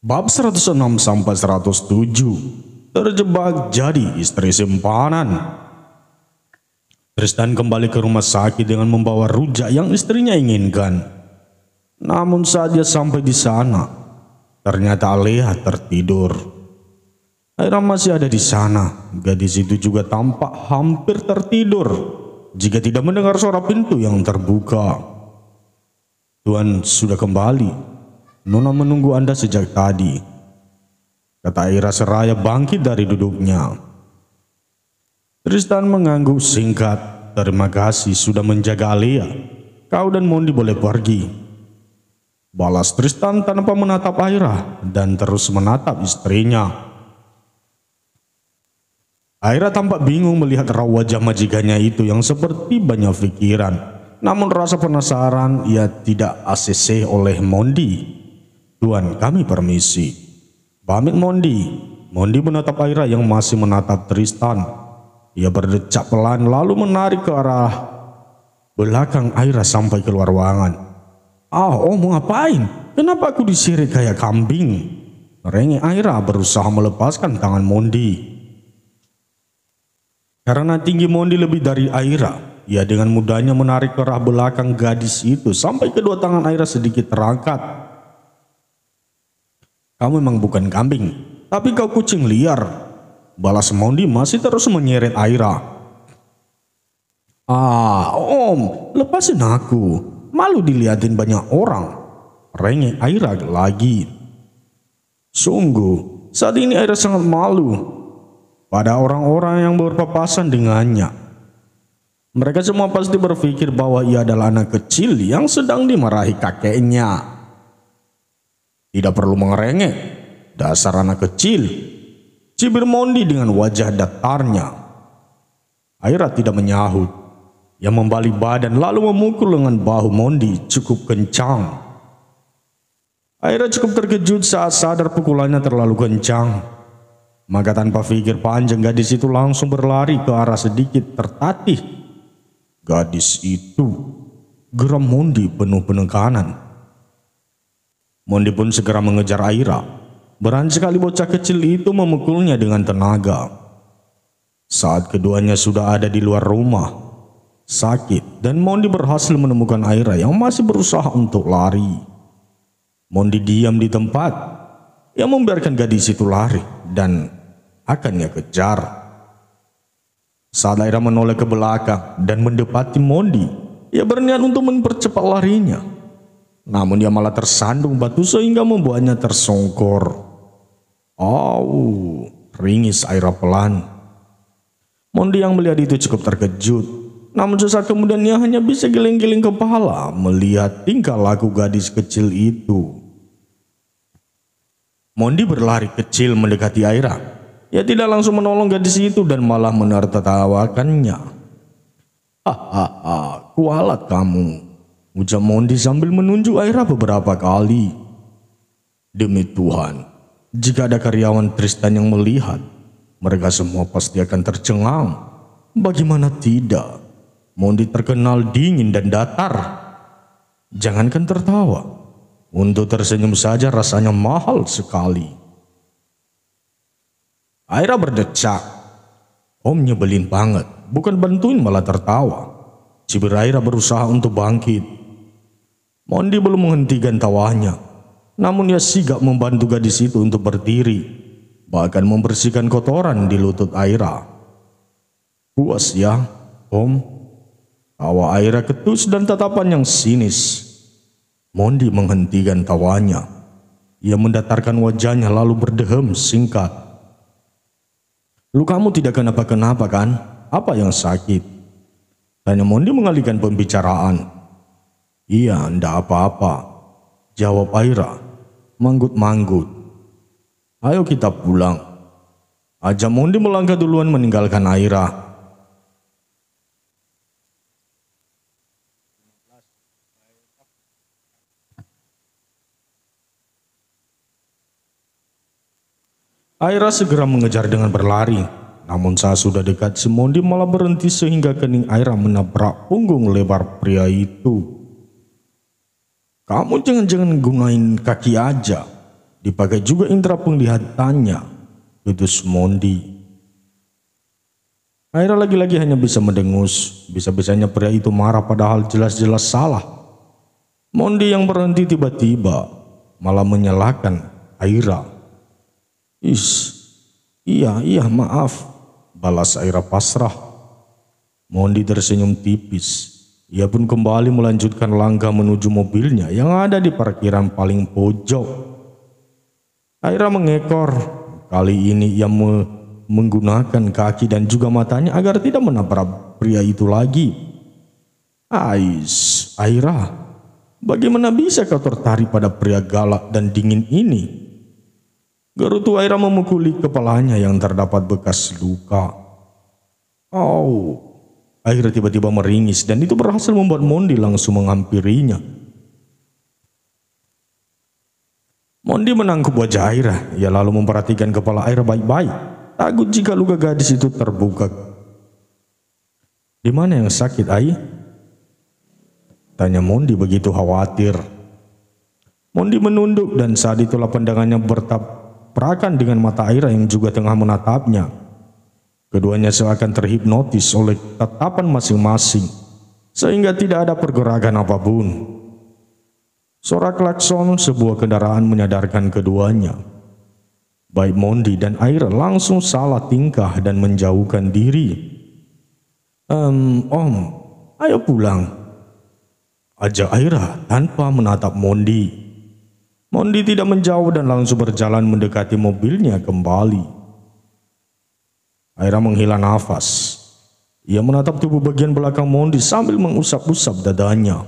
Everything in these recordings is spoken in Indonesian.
Bab 106 sampai 107. Terjebak jadi istri simpanan. Tristan kembali ke rumah sakit dengan membawa rujak yang istrinya inginkan. Namun saat dia sampai di sana, ternyata Alea tertidur. Aira masih ada di sana. Gadis itu juga tampak hampir tertidur jika tidak mendengar suara pintu yang terbuka. "Tuan sudah kembali. Nona menunggu Anda sejak tadi," kata Aira seraya bangkit dari duduknya. Tristan mengangguk singkat. "Terima kasih sudah menjaga Alea. Kau dan Mondi boleh pergi," balas Tristan tanpa menatap Aira dan terus menatap istrinya. Aira tampak bingung melihat raut wajah majikannya itu yang seperti banyak pikiran. Namun rasa penasaran ia tidak ACC oleh Mondi. "Tuan, kami permisi," pamit Mondi. Mondi menatap Aira yang masih menatap Tristan. Ia berdecak pelan lalu menarik ke arah belakang Aira sampai keluar ruangan. Om mau ngapain? Kenapa aku disirik kayak kambing?" Rengek Aira berusaha melepaskan tangan Mondi. Karena tinggi Mondi lebih dari Aira, ia dengan mudahnya menarik ke arah belakang gadis itu sampai kedua tangan Aira sedikit terangkat. "Kamu memang bukan kambing, tapi kau kucing liar," balas Mondi masih terus menyeret Aira. Om, lepasin aku. Malu dilihatin banyak orang," rengek Aira lagi. Sungguh, saat ini Aira sangat malu pada orang-orang yang berpapasan dengannya. Mereka semua pasti berpikir bahwa ia adalah anak kecil yang sedang dimarahi kakeknya. "Tidak perlu mengerengek, dasar anak kecil," cibir Mondi dengan wajah datarnya. Aira tidak menyahut. Ia membalik badan lalu memukul dengan bahu Mondi cukup kencang. Aira cukup terkejut saat sadar pukulannya terlalu kencang. Maka tanpa pikir panjang gadis itu langsung berlari ke arah sedikit tertatih. Gadis itu, geram Mondi penuh penekanan. Mondi pun segera mengejar Aira. Berani sekali bocah kecil itu memukulnya dengan tenaga. Saat keduanya sudah ada di luar rumah sakit dan Mondi berhasil menemukan Aira yang masih berusaha untuk lari. Mondi diam di tempat. Ia membiarkan gadis itu lari dan akan ia kejar. Saat Aira menoleh ke belakang dan mendekati Mondi, ia berniat untuk mempercepat larinya. Namun ia malah tersandung batu sehingga membuatnya tersongkor. Ringis Aira pelan. Mondi yang melihat itu cukup terkejut. Namun sesaat kemudian ia hanya bisa geleng-geleng kepala melihat tingkah laku gadis kecil itu. Mondi berlari kecil mendekati Aira. Ia tidak langsung menolong gadis itu dan malah menertawakannya. Kualat kamu," ujar Mondi sambil menunjuk Aira beberapa kali. "Demi Tuhan, jika ada karyawan Tristan yang melihat, mereka semua pasti akan tercengang. Bagaimana tidak? Mondi terkenal dingin dan datar. Jangankan tertawa, untuk tersenyum saja rasanya mahal sekali." Aira berdecak. "Om nyebelin banget, bukan bantuin malah tertawa," cibir Aira berusaha untuk bangkit. Mondi belum menghentikan tawanya, namun ia sigap membantu gadis itu untuk berdiri, bahkan membersihkan kotoran di lutut Aira. "Puas ya, Om?" Tawa Aira ketus dan tatapan yang sinis. Mondi menghentikan tawanya. Ia mendatarkan wajahnya lalu berdehem singkat. "Lukamu tidak kenapa-kenapa kan? Apa yang sakit?" tanya Mondi mengalihkan pembicaraan. "Iya, ndak apa-apa," jawab Aira, manggut-manggut. "Ayo kita pulang," ajak Mondi melangkah duluan meninggalkan Aira. Aira segera mengejar dengan berlari. Namun saat sudah dekat, si Mondi malah berhenti sehingga kening Aira menabrak punggung lebar pria itu. "Kamu jangan gunain kaki aja," dipakai juga indera penglihatannya, tutus Mondi. Aira lagi-lagi hanya bisa mendengus. Bisa-bisanya pria itu marah padahal jelas-jelas salah. Mondi yang berhenti tiba-tiba malah menyalahkan Aira. Iya maaf, balas Aira pasrah. Mondi tersenyum tipis. Ia pun kembali melanjutkan langkah menuju mobilnya yang ada di parkiran paling pojok. Aira mengekor. Kali ini ia menggunakan kaki dan juga matanya agar tidak menabrak pria itu lagi. Aira, bagaimana bisa kau tertarik pada pria galak dan dingin ini? Gerutu Aira memukuli kepalanya yang terdapat bekas luka. Aira tiba-tiba meringis dan itu berhasil membuat Mondi langsung menghampirinya. Mondi menangkap wajah Aira. Ia lalu memperhatikan kepala Aira baik-baik. Takut jika luka gadis itu terbuka. Di mana yang sakit, Ai? Tanya Mondi begitu khawatir. Mondi menunduk dan saat itulah pandangannya bertabrakan dengan mata Aira yang juga tengah menatapnya. Keduanya seakan terhipnotis oleh tatapan masing-masing, sehingga tidak ada pergerakan apapun. Suara klakson sebuah kendaraan menyadarkan keduanya. Baik Mondi dan Aira langsung salah tingkah dan menjauhkan diri. Om, ayo pulang, ajak Aira tanpa menatap Mondi. Mondi tidak menjauh dan langsung berjalan mendekati mobilnya kembali. Aira menghela nafas. Ia menatap tubuh bagian belakang Mondi sambil mengusap-usap dadanya.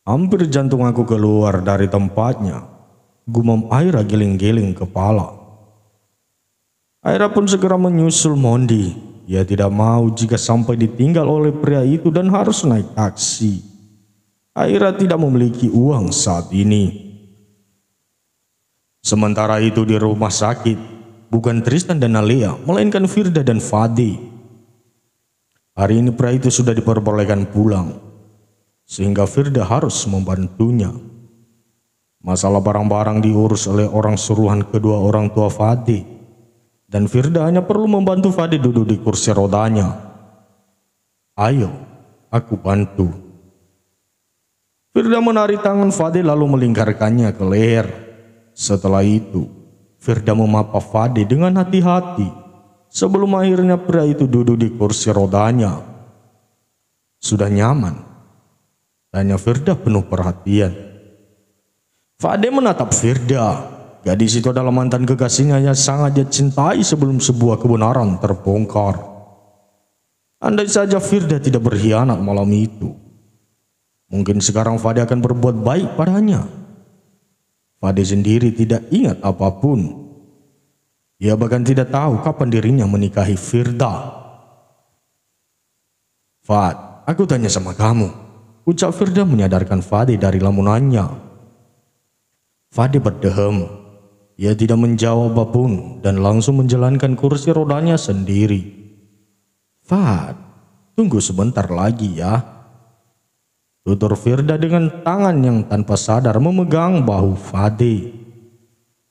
Hampir jantung aku keluar dari tempatnya. Gumam Aira geleng-geleng kepala. Aira pun segera menyusul Mondi. Ia tidak mau jika sampai ditinggal oleh pria itu dan harus naik taksi. Aira tidak memiliki uang saat ini. Sementara itu di rumah sakit, bukan Tristan dan Alia, melainkan Firda dan Fadi. Hari ini pria itu sudah diperbolehkan pulang, sehingga Firda harus membantunya. Masalah barang-barang diurus oleh orang suruhan kedua orang tua Fadi, dan Firda hanya perlu membantu Fadi duduk di kursi rodanya. Ayo, aku bantu. Firda menarik tangan Fadi lalu melingkarkannya ke leher. Setelah itu, Firda memapa Fadi dengan hati-hati sebelum akhirnya pria itu duduk di kursi rodanya. Sudah nyaman? Tanya Firda penuh perhatian. Fadi menatap Firda. Gadis itu adalah mantan kekasihnya yang sangat dia cintai sebelum sebuah kebenaran terbongkar. Andai saja Firda tidak berkhianat malam itu, mungkin sekarang Fadi akan berbuat baik padanya. Fadi sendiri tidak ingat apapun. Ia bahkan tidak tahu kapan dirinya menikahi Firda. Fad, aku tanya sama kamu, ucap Firda menyadarkan Fadi dari lamunannya. Fadi berdehem. Ia tidak menjawab apapun dan langsung menjalankan kursi rodanya sendiri. Fad, tunggu sebentar lagi ya. Tutur Firda dengan tangan yang tanpa sadar memegang bahu Fadi.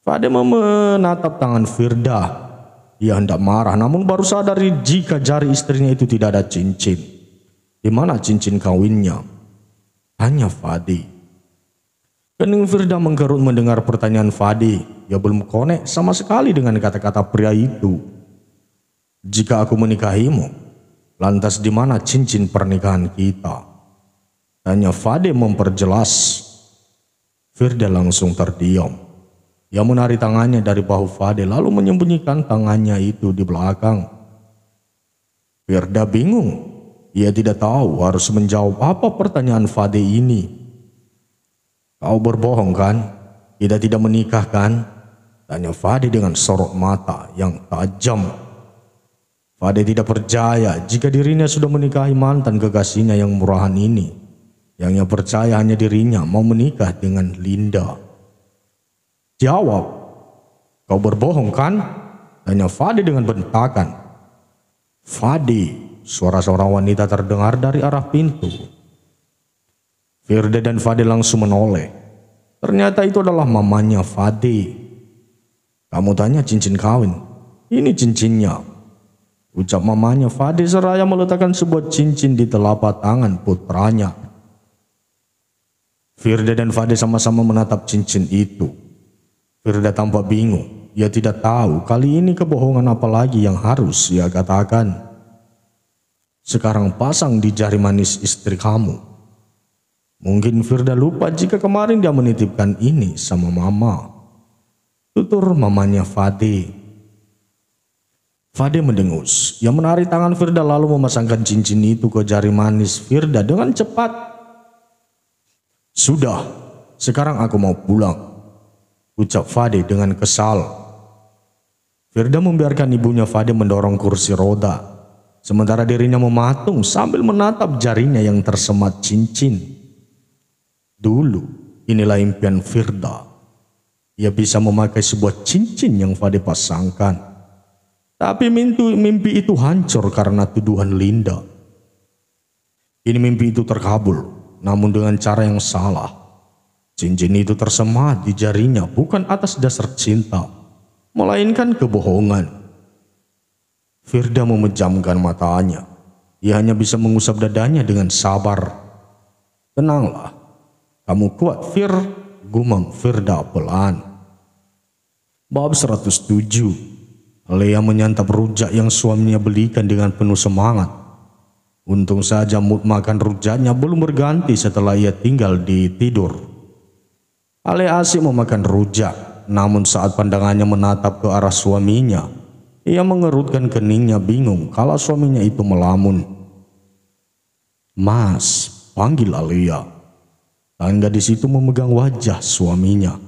Fadi menatap tangan Firda. Ia hendak marah namun baru sadar jika jari istrinya itu tidak ada cincin. Di mana cincin kawinnya? Tanya Fadi. Kening Firda mengkerut mendengar pertanyaan Fadi. Ia belum konek sama sekali dengan kata-kata pria itu. Jika aku menikahimu, lantas di mana cincin pernikahan kita? Tanya Fadi memperjelas. Firda langsung terdiam. Ia menarik tangannya dari bahu Fadi lalu menyembunyikan tangannya itu di belakang. Firda bingung. Ia tidak tahu harus menjawab apa pertanyaan Fadi ini. Kau berbohong kan? Kita tidak menikah kan? Tanya Fadi dengan sorot mata yang tajam. Fadi tidak percaya jika dirinya sudah menikahi mantan kekasihnya yang murahan ini. Yang ia percaya hanya dirinya mau menikah dengan Linda. Jawab, kau berbohong kan? Tanya Fadi dengan bentakan. Fadi, suara seorang wanita terdengar dari arah pintu. Firda dan Fadi langsung menoleh. Ternyata itu adalah mamanya Fade. "Kamu tanya cincin kawin? Ini cincinnya," ucap mamanya Fade seraya meletakkan sebuah cincin di telapak tangan putranya. Firda dan Fade sama-sama menatap cincin itu. Firda tampak bingung. Ia tidak tahu kali ini kebohongan apa lagi yang harus ia katakan. "Sekarang pasang di jari manis istri kamu." Mungkin Firda lupa jika kemarin dia menitipkan ini sama mama. Tutur mamanya Fade. Fade mendengus. Ia menarik tangan Firda lalu memasangkan cincin itu ke jari manis Firda dengan cepat. "Sudah, sekarang aku mau pulang," ucap Fade dengan kesal. Firda membiarkan ibunya Fade mendorong kursi roda, sementara dirinya mematung sambil menatap jarinya yang tersemat cincin. Dulu, inilah impian Firda. Ia bisa memakai sebuah cincin yang Fade pasangkan. Tapi mimpi itu hancur karena tuduhan Linda. Kini mimpi itu terkabul, namun dengan cara yang salah. Cincin itu tersemat di jarinya bukan atas dasar cinta, melainkan kebohongan. Firda memejamkan matanya. Ia hanya bisa mengusap dadanya dengan sabar. "Tenanglah, kamu kuat, Fir," gumam Firda pelan. Bab 107. Lea menyantap rujak yang suaminya belikan dengan penuh semangat. Untung saja mood makan rujaknya belum berganti setelah ia tinggal di tidur. Lea asik memakan rujak. Namun saat pandangannya menatap ke arah suaminya, ia mengerutkan keningnya bingung kalau suaminya itu melamun. "Mas," panggil Alia. Tangga di situ memegang wajah suaminya.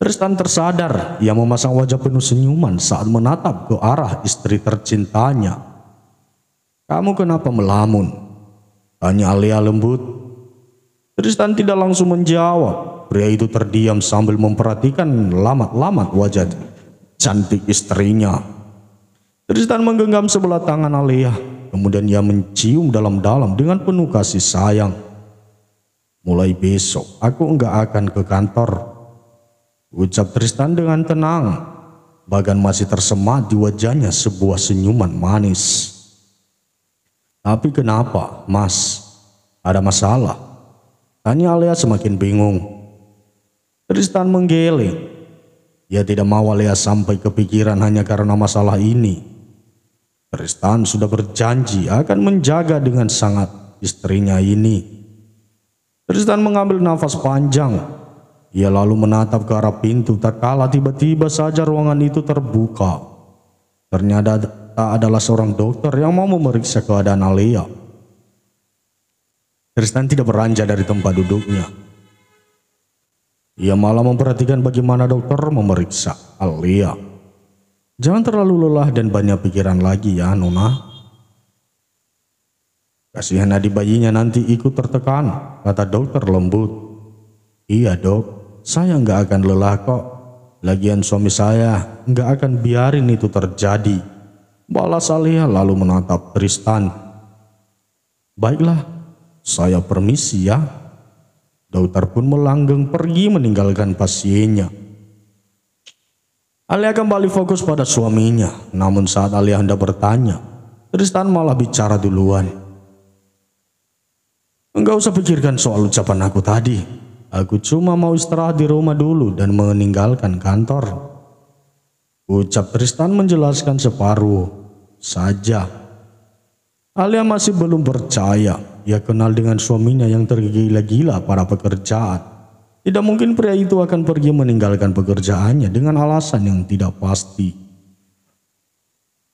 Tristan tersadar. Ia memasang wajah penuh senyuman saat menatap ke arah istri tercintanya. "Kamu kenapa melamun?" tanya Alia lembut. Tristan tidak langsung menjawab. Pria itu terdiam sambil memperhatikan lamat-lamat wajah cantik istrinya. Tristan menggenggam sebelah tangan Alia, kemudian ia mencium dalam-dalam dengan penuh kasih sayang. "Mulai besok aku enggak akan ke kantor," ucap Tristan dengan tenang. Bahkan masih tersemat di wajahnya sebuah senyuman manis. "Tapi kenapa, Mas? Ada masalah?" tanya Alia semakin bingung. Tristan menggeleng. Ia tidak mau Alia sampai kepikiran hanya karena masalah ini. Tristan sudah berjanji akan menjaga dengan sangat istrinya ini. Tristan mengambil nafas panjang. Ia lalu menatap ke arah pintu tak kala tiba-tiba saja ruangan itu terbuka. Ternyata adalah seorang dokter yang mau memeriksa keadaan Alia. Tristan tidak beranjak dari tempat duduknya. Ia malah memperhatikan bagaimana dokter memeriksa Alia. "Jangan terlalu lelah dan banyak pikiran lagi ya, Nona. Kasihan adik bayinya nanti ikut tertekan," kata dokter lembut. "Iya dok, saya nggak akan lelah kok. Lagian suami saya nggak akan biarin itu terjadi," balas Alia lalu menatap Tristan. "Baiklah, saya permisi ya." Dokter pun melanggeng pergi meninggalkan pasiennya. Alia kembali fokus pada suaminya. Namun saat Alia hendak bertanya, Tristan malah bicara duluan. "Enggak usah pikirkan soal ucapan aku tadi. Aku cuma mau istirahat di rumah dulu dan meninggalkan kantor," ucap Tristan menjelaskan separuh saja. Alia masih belum percaya. Ia kenal dengan suaminya yang tergila-gila pada pekerjaan. Tidak mungkin pria itu akan pergi meninggalkan pekerjaannya dengan alasan yang tidak pasti.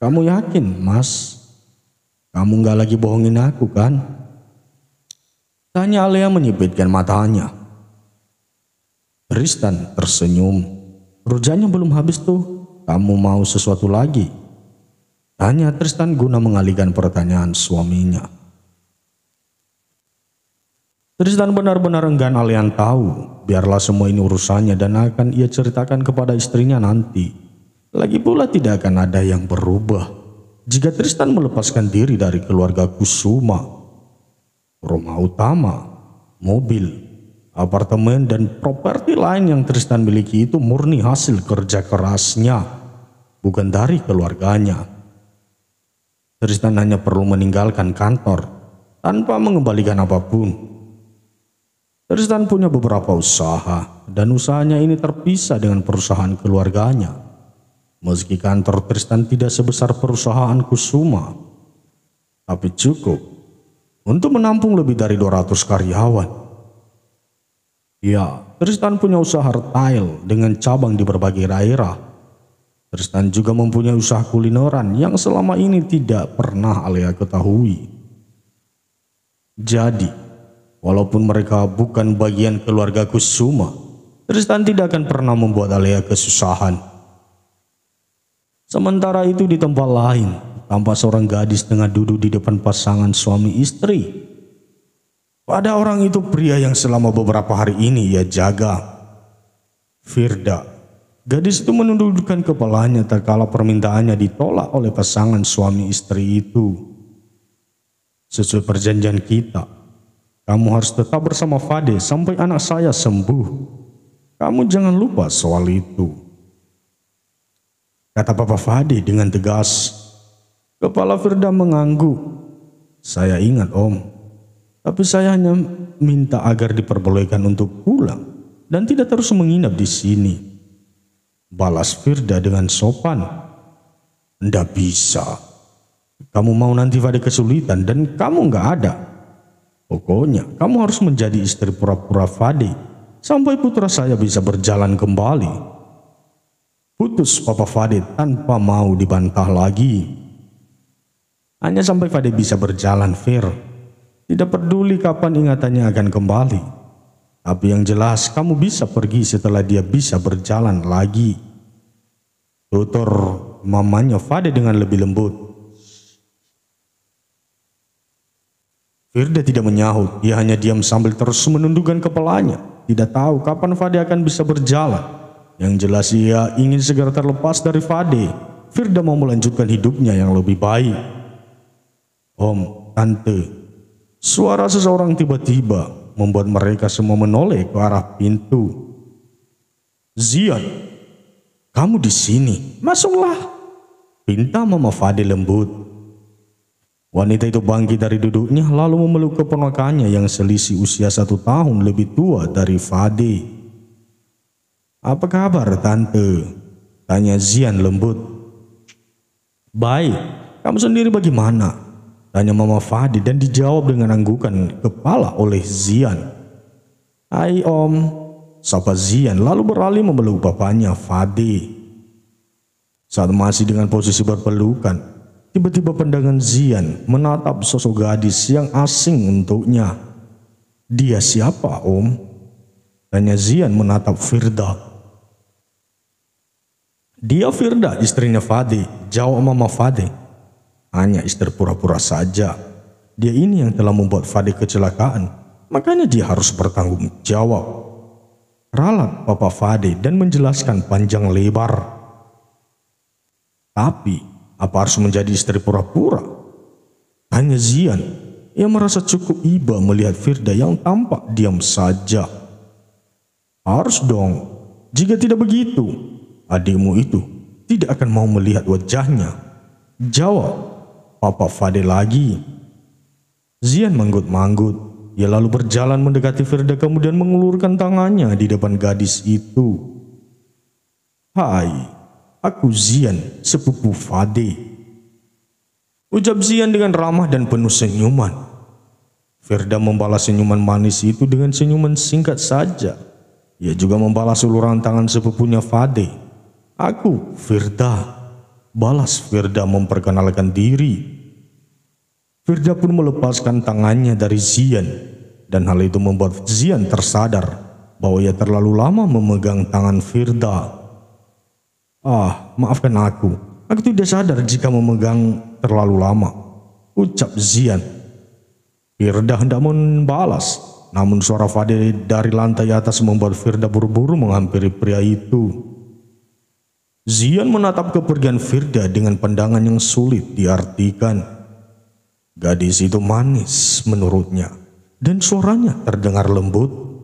"Kamu yakin, Mas? Kamu nggak lagi bohongin aku kan?" tanya Alia menyipitkan matanya. Tristan tersenyum. "Rujaknya belum habis tuh. Kamu mau sesuatu lagi?" tanya Tristan guna mengalihkan pertanyaan suaminya. Tristan benar-benar enggan Alia tahu. Biarlah semua ini urusannya dan akan ia ceritakan kepada istrinya nanti. Lagi pula tidak akan ada yang berubah jika Tristan melepaskan diri dari keluarga Kusuma. Rumah utama, mobil, Apartemen dan properti lain yang Tristan miliki itu murni hasil kerja kerasnya, bukan dari keluarganya. Tristan hanya perlu meninggalkan kantor tanpa mengembalikan apapun. Tristan punya beberapa usaha dan usahanya ini terpisah dengan perusahaan keluarganya. Meski kantor Tristan tidak sebesar perusahaan Kusuma, tapi cukup untuk menampung lebih dari 200 karyawan. Ya, Tristan punya usaha retail dengan cabang di berbagai daerah. Tristan juga mempunyai usaha kulineran yang selama ini tidak pernah Alea ketahui. Jadi, walaupun mereka bukan bagian keluarga Kusuma, Tristan tidak akan pernah membuat Alea kesusahan. Sementara itu di tempat lain, tampak seorang gadis tengah duduk di depan pasangan suami istri. Pada orang itu pria yang selama beberapa hari ini ia jaga. Firda. Gadis itu menundukkan kepalanya tak kala permintaannya ditolak oleh pasangan suami istri itu. Sesuai perjanjian kita, kamu harus tetap bersama Fade sampai anak saya sembuh. Kamu jangan lupa soal itu, kata Papa Fade dengan tegas. Kepala Firda mengangguk. Saya ingat Om. Tapi saya hanya minta agar diperbolehkan untuk pulang dan tidak terus menginap di sini, balas Firda dengan sopan. Nggak bisa. Kamu mau nanti Fade kesulitan dan kamu nggak ada. Pokoknya kamu harus menjadi istri pura-pura Fade sampai putra saya bisa berjalan kembali. Putus Papa Fade tanpa mau dibantah lagi. Hanya sampai Fade bisa berjalan, Fir. Tidak peduli kapan ingatannya akan kembali. Tapi yang jelas kamu bisa pergi setelah dia bisa berjalan lagi. Tutur mamanya Fade dengan lebih lembut. Firda tidak menyahut, dia hanya diam sambil terus menundukkan kepalanya. Tidak tahu kapan Fade akan bisa berjalan. Yang jelas ia ingin segera terlepas dari Fade. Firda mau melanjutkan hidupnya yang lebih baik. Om, Tante. Suara seseorang tiba-tiba membuat mereka semua menoleh ke arah pintu. Zian, kamu di sini, masuklah, pinta Mama Fade lembut. Wanita itu bangkit dari duduknya lalu memeluk keponakannya yang selisih usia 1 tahun lebih tua dari Fade. Apa kabar Tante? Tanya Zian lembut. Baik, kamu sendiri bagaimana? Tanya Mama Fade dan dijawab dengan anggukan kepala oleh Zian. Hai Om, sapa Zian lalu beralih memeluk bapaknya Fade. Saat masih dengan posisi berpelukan, tiba-tiba pandangan Zian menatap sosok gadis yang asing untuknya. Dia siapa Om? Tanya Zian menatap Firda. Dia Firda, istrinya Fade, jawab Mama Fade. Hanya istri pura-pura saja. Dia ini yang telah membuat Fade kecelakaan, makanya dia harus bertanggung jawab. Ralat Papa Fade dan menjelaskan panjang lebar. Tapi, apa harus menjadi istri pura-pura? Tanya Zian. Ia merasa cukup iba melihat Firda yang tampak diam saja. Harus dong. Jika tidak begitu, adikmu itu tidak akan mau melihat wajahnya. Jawab Papa Fade lagi. Zian manggut-manggut. Ia lalu berjalan mendekati Firda kemudian mengulurkan tangannya di depan gadis itu. Hai, aku Zian, sepupu Fade. Ucap Zian dengan ramah dan penuh senyuman. Firda membalas senyuman manis itu dengan senyuman singkat saja. Ia juga membalas uluran tangan sepupunya Fade. Aku, Firda. Balas Firda memperkenalkan diri. Firda pun melepaskan tangannya dari Zian. Dan hal itu membuat Zian tersadar bahwa ia terlalu lama memegang tangan Firda. Maafkan aku. Aku tidak sadar jika memegang terlalu lama, ucap Zian. Firda hendak membalas, namun suara Fade dari lantai atas membuat Firda buru-buru menghampiri pria itu. Zian menatap kepergian Firda dengan pandangan yang sulit diartikan. Gadis itu manis menurutnya, dan suaranya terdengar lembut.